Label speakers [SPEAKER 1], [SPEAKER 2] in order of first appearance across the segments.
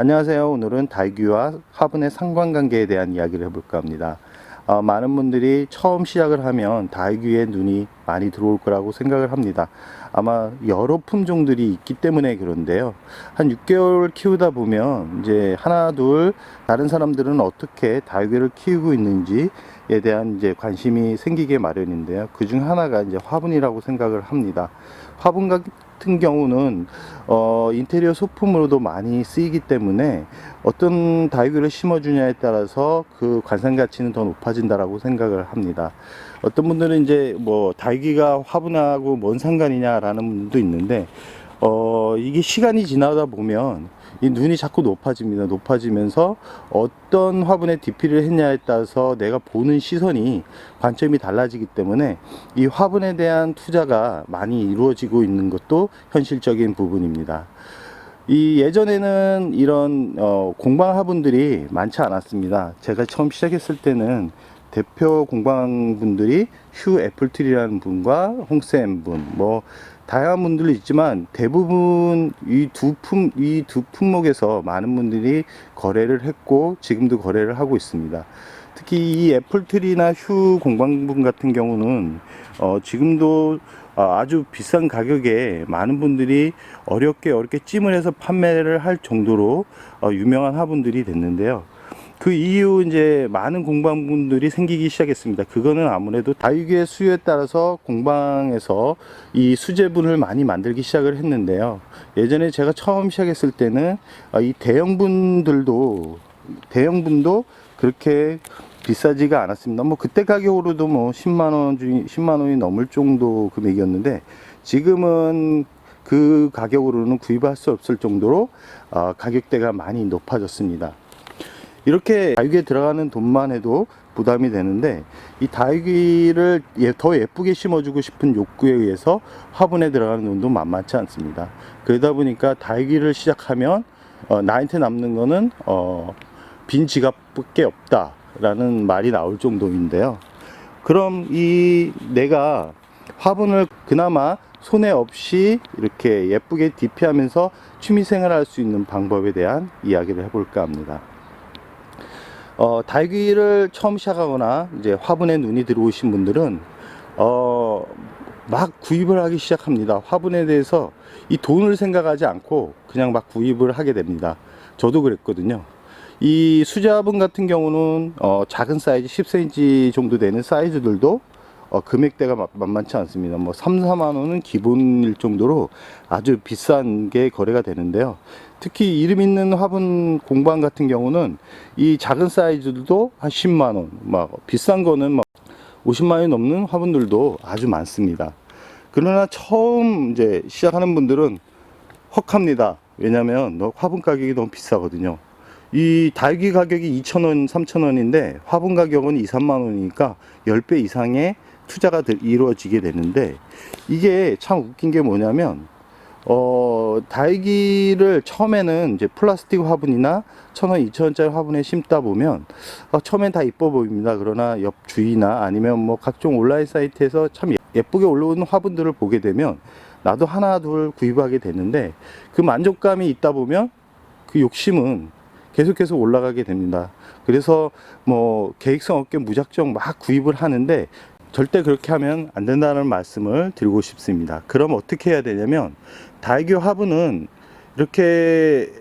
[SPEAKER 1] 안녕하세요. 오늘은 다이귀와 화분의 상관관계에 대한 이야기를 해볼까 합니다. 많은 분들이 처음 시작을 하면 다이귀에 눈이 많이 들어올 거라고 생각을 합니다. 아마 여러 품종들이 있기 때문에 그런데요. 한 6개월 키우다 보면 이제 하나 둘 다른 사람들은 어떻게 다이귀를 키우고 있는지에 대한 이제 관심이 생기게 마련인데요. 그 중 하나가 이제 화분이라고 생각을 합니다. 화분 같은 경우는 인테리어 소품으로도 많이 쓰이기 때문에 어떤 다이귀를 심어주냐에 따라서 그 관상 가치는 더 높아진다라고 생각을 합니다. 어떤 분들은 이제 뭐 다이귀가 화분하고 뭔 상관이냐라는 분들도 있는데 이게 시간이 지나다 보면 이 눈이 자꾸 높아집니다. 높아지면서 어떤 화분에 DP를 했냐에 따라서 내가 보는 시선이 관점이 달라지기 때문에 이 화분에 대한 투자가 많이 이루어지고 있는 것도 현실적인 부분입니다. 이 예전에는 이런 공방 화분들이 많지 않았습니다. 제가 처음 시작했을 때는 대표 공방분들이 휴 애플트리라는 분과 홍쌤 분, 뭐 다양한 분들도 있지만 대부분 이 두 품목에서 많은 분들이 거래를 했고 지금도 거래를 하고 있습니다. 특히 이 애플트리나 휴 공방분 같은 경우는 지금도 아주 비싼 가격에 많은 분들이 어렵게 찜을 해서 판매를 할 정도로 유명한 화분들이 됐는데요. 그 이후 이제 많은 공방분들이 생기기 시작했습니다. 그거는 아무래도 다육이의 수요에 따라서 공방에서 이 수제분을 많이 만들기 시작을 했는데요. 예전에 제가 처음 시작했을 때는 이 대형분도 그렇게 비싸지가 않았습니다. 뭐 그때 가격으로도 뭐 10만 원이 넘을 정도 금액이었는데 지금은 그 가격으로는 구입할 수 없을 정도로 가격대가 많이 높아졌습니다. 이렇게 다육이에 들어가는 돈만 해도 부담이 되는데 이 다육이를 더 예쁘게 심어주고 싶은 욕구에 의해서 화분에 들어가는 돈도 만만치 않습니다. 그러다 보니까 다육이를 시작하면 나한테 남는 거는 빈 지갑밖에 없다 라는 말이 나올 정도인데요. 그럼 내가 화분을 그나마 손해 없이 이렇게 예쁘게 DP하면서 취미생활 할 수 있는 방법에 대한 이야기를 해볼까 합니다. 다육이를 처음 시작하거나 이제 화분에 눈이 들어오신 분들은 막 구입을 하기 시작합니다. 화분에 대해서 이 돈을 생각하지 않고 그냥 막 구입을 하게 됩니다. 저도 그랬거든요. 이 수제화분 같은 경우는 작은 사이즈 10cm 정도 되는 사이즈들도 금액대가 만만치 않습니다. 뭐 3, 4만 원은 기본일 정도로 아주 비싼 게 거래가 되는데요. 특히 이름 있는 화분 공방 같은 경우는 이 작은 사이즈들도 한 10만 원, 막 비싼 거는 막 50만 원이 넘는 화분들도 아주 많습니다. 그러나 처음 이제 시작하는 분들은 헉합니다. 왜냐면 화분 가격이 너무 비싸거든요. 이 다육이 가격이 2,000원, 3,000원인데 화분 가격은 2, 3만 원이니까 10배 이상의 투자가 이루어지게 되는데 이게 참 웃긴 게 뭐냐면 다육이를 처음에는 이제 플라스틱 화분이나 1,000원, 2,000원짜리 화분에 심다 보면 처음엔 다 이뻐 보입니다. 그러나 옆 주위나 아니면 뭐 각종 온라인 사이트에서 참 예쁘게 올라오는 화분들을 보게 되면 나도 하나 둘 구입하게 되는데 그 만족감이 있다 보면 그 욕심은 계속해서 올라가게 됩니다. 그래서 뭐 계획성 없게 무작정 막 구입을 하는데 절대 그렇게 하면 안 된다는 말씀을 드리고 싶습니다. 그럼 어떻게 해야 되냐면 다육이 화분은 이렇게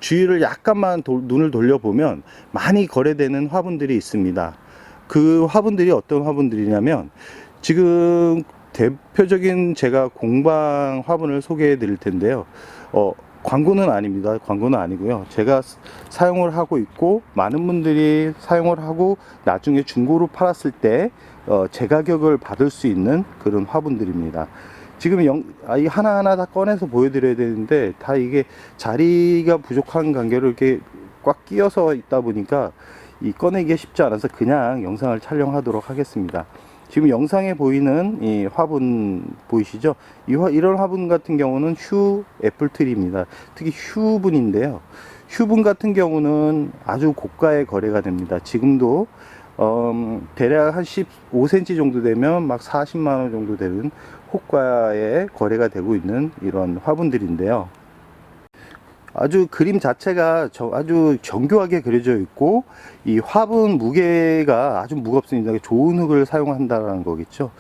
[SPEAKER 1] 주위를 약간만 눈을 돌려보면 많이 거래되는 화분들이 있습니다. 그 화분들이 어떤 화분들이냐면 지금 대표적인 제가 공방 화분을 소개해 드릴 텐데요. 광고는 아닙니다. 광고는 아니고요. 제가 사용을 하고 있고 많은 분들이 사용을 하고 나중에 중고로 팔았을 때 제 가격을 받을 수 있는 그런 화분들입니다. 지금 이 하나하나 다 꺼내서 보여드려야 되는데 다 이게 자리가 부족한 관계로 이렇게 꽉 끼어서 있다 보니까 이 꺼내기가 쉽지 않아서 그냥 영상을 촬영하도록 하겠습니다. 지금 영상에 보이는 이 화분 보이시죠? 이런 화분 같은 경우는 휴 애플트리입니다. 특히 휴분인데요. 휴분 같은 경우는 아주 고가의 거래가 됩니다. 지금도 대략 한 15cm 정도 되면 막 40만 원 정도 되는 호가에 거래가 되고 있는 이런 화분들인데요. 아주 그림 자체가 아주 정교하게 그려져 있고, 이 화분 무게가 아주 무겁습니다. 좋은 흙을 사용한다는 거겠죠.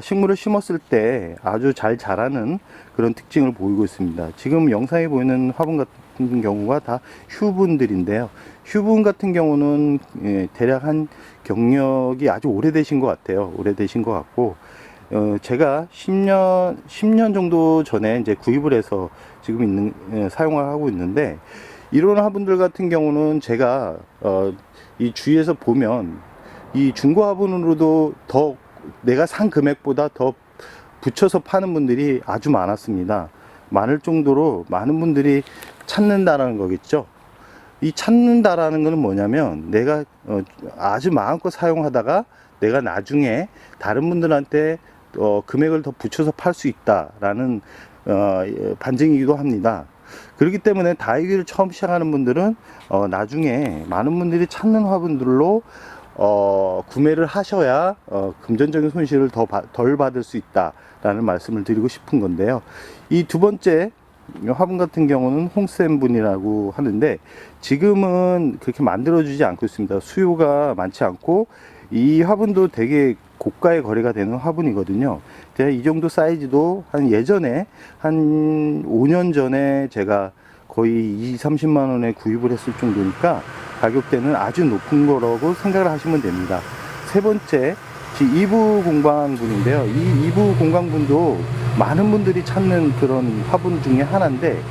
[SPEAKER 1] 식물을 심었을 때 아주 잘 자라는 그런 특징을 보이고 있습니다. 지금 영상에 보이는 화분 같은 경우가 다 휴분들인데요. 휴분 같은 경우는 대략 한 경력이 아주 오래되신 것 같아요. 오래되신 것 같고, 제가 10년 정도 전에 이제 구입을 해서 지금 사용을 하고 있는데, 이런 화분들 같은 경우는 제가, 이 주위에서 보면 이 중고 화분으로도 더 내가 산 금액보다 더 붙여서 파는 분들이 아주 많았습니다. 많을 정도로 많은 분들이 찾는다라는 거겠죠. 이 찾는다라는 것은 뭐냐면, 내가 아주 마음껏 사용하다가 내가 나중에 다른 분들한테 금액을 더 붙여서 팔 수 있다라는 반증이기도 합니다. 그렇기 때문에 다육이를 처음 시작하는 분들은 나중에 많은 분들이 찾는 화분들로 구매를 하셔야 금전적인 손실을 덜 받을 수 있다라는 말씀을 드리고 싶은 건데요. 이 두 번째 화분 같은 경우는 홍쌤 분이라고 하는데, 지금은 그렇게 만들어주지 않고 있습니다. 수요가 많지 않고, 이 화분도 되게 고가의 거래가 되는 화분이거든요. 이 정도 사이즈도 예전에 한 5년 전에 제가 거의 20~30만 원에 구입을 했을 정도니까 가격대는 아주 높은 거라고 생각을 하시면 됩니다. 세 번째, 2부 공방분인데요. 이 2부 공방분도 많은 분들이 찾는 그런 화분 중에 하나인데,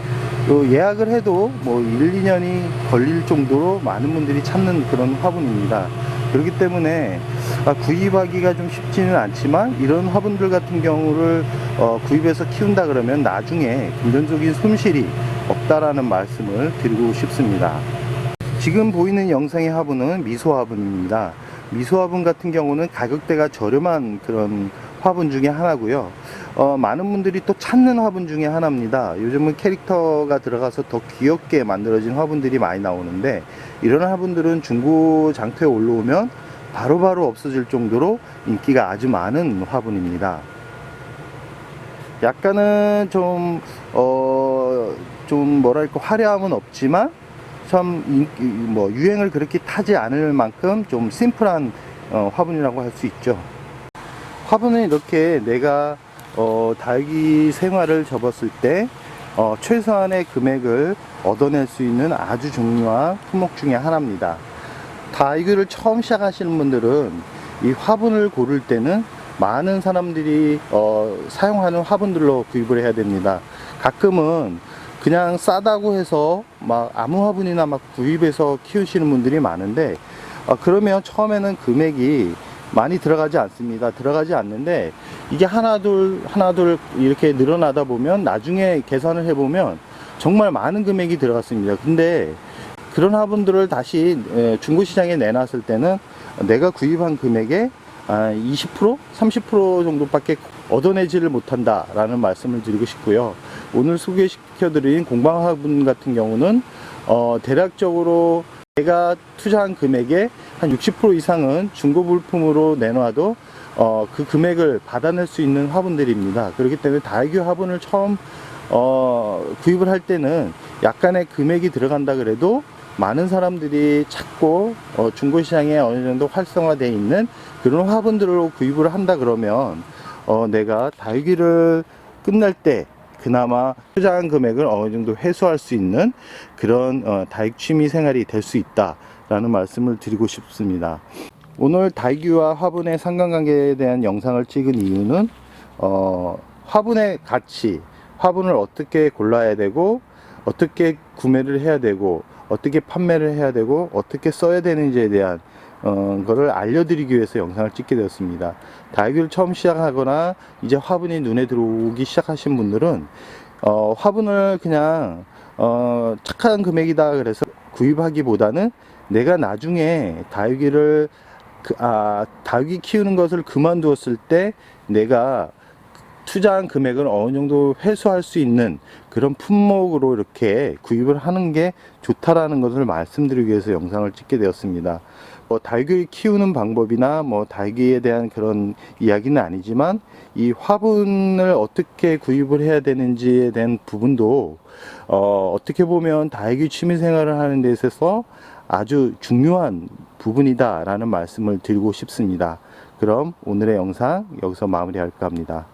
[SPEAKER 1] 예약을 해도 뭐 1~2년이 걸릴 정도로 많은 분들이 찾는 그런 화분입니다. 그렇기 때문에 구입하기가 좀 쉽지는 않지만, 이런 화분들 같은 경우를 구입해서 키운다 그러면 나중에 금전적인 손실이 없다라는 말씀을 드리고 싶습니다. 지금 보이는 영상의 화분은 미소 화분입니다. 미소 화분 같은 경우는 가격대가 저렴한 그런 화분 중에 하나고요. 많은 분들이 또 찾는 화분 중에 하나입니다. 요즘은 캐릭터가 들어가서 더 귀엽게 만들어진 화분들이 많이 나오는데, 이런 화분들은 중고 장터에 올라오면 바로바로 없어질 정도로 인기가 아주 많은 화분입니다. 약간은 좀 뭐랄까 화려함은 없지만 참 유행을 그렇게 타지 않을 만큼 좀 심플한 화분이라고 할 수 있죠. 화분은 이렇게 내가 다육이 생활을 접었을 때 최소한의 금액을 얻어낼 수 있는 아주 중요한 품목 중에 하나입니다. 다육이를 처음 시작하시는 분들은 이 화분을 고를 때는 많은 사람들이 사용하는 화분들로 구입을 해야 됩니다. 가끔은 그냥 싸다고 해서 막 아무 화분이나 막 구입해서 키우시는 분들이 많은데, 그러면 처음에는 금액이 많이 들어가지 않습니다. 들어가지 않는데, 이게 하나둘 이렇게 늘어나다 보면 나중에 계산을 해보면 정말 많은 금액이 들어갔습니다. 근데 그런 화분들을 다시 중고시장에 내놨을 때는 내가 구입한 금액의 20%? 30% 정도밖에 얻어내지를 못한다라는 말씀을 드리고 싶고요. 오늘 소개시켜드린 공방 화분 같은 경우는 대략적으로 내가 투자한 금액의 한 60% 이상은 중고 물품으로 내놔도 그 금액을 받아낼 수 있는 화분들입니다. 그렇기 때문에 다육이 화분을 처음 구입을 할 때는 약간의 금액이 들어간다 그래도 많은 사람들이 찾고 중고시장에 어느 정도 활성화되어 있는 그런 화분들로 구입을 한다 그러면 내가 다육이를 끝날 때 그나마 투자한 금액을 어느 정도 회수할 수 있는 그런 다육 취미 생활이 될 수 있다라는 말씀을 드리고 싶습니다. 오늘 다육이와 화분의 상관관계에 대한 영상을 찍은 이유는 화분의 가치, 화분을 어떻게 골라야 되고 어떻게 구매를 해야 되고 어떻게 판매를 해야 되고 어떻게 써야 되는지에 대한 거를 알려드리기 위해서 영상을 찍게 되었습니다. 다육이를 처음 시작하거나 이제 화분이 눈에 들어오기 시작하신 분들은 화분을 그냥 착한 금액이다 그래서 구입하기보다는 내가 나중에 다육이 키우는 것을 그만두었을 때 내가 투자한 금액을 어느 정도 회수할 수 있는 그런 품목으로 이렇게 구입을 하는 게 좋다라는 것을 말씀드리기 위해서 영상을 찍게 되었습니다. 뭐 닭을 키우는 방법이나 뭐 닭에 대한 그런 이야기는 아니지만 이 화분을 어떻게 구입을 해야 되는지에 대한 부분도 어떻게 보면 닭이 취미 생활을 하는 데 있어서 아주 중요한 부분이다 라는 말씀을 드리고 싶습니다. 그럼 오늘의 영상 여기서 마무리할까 합니다.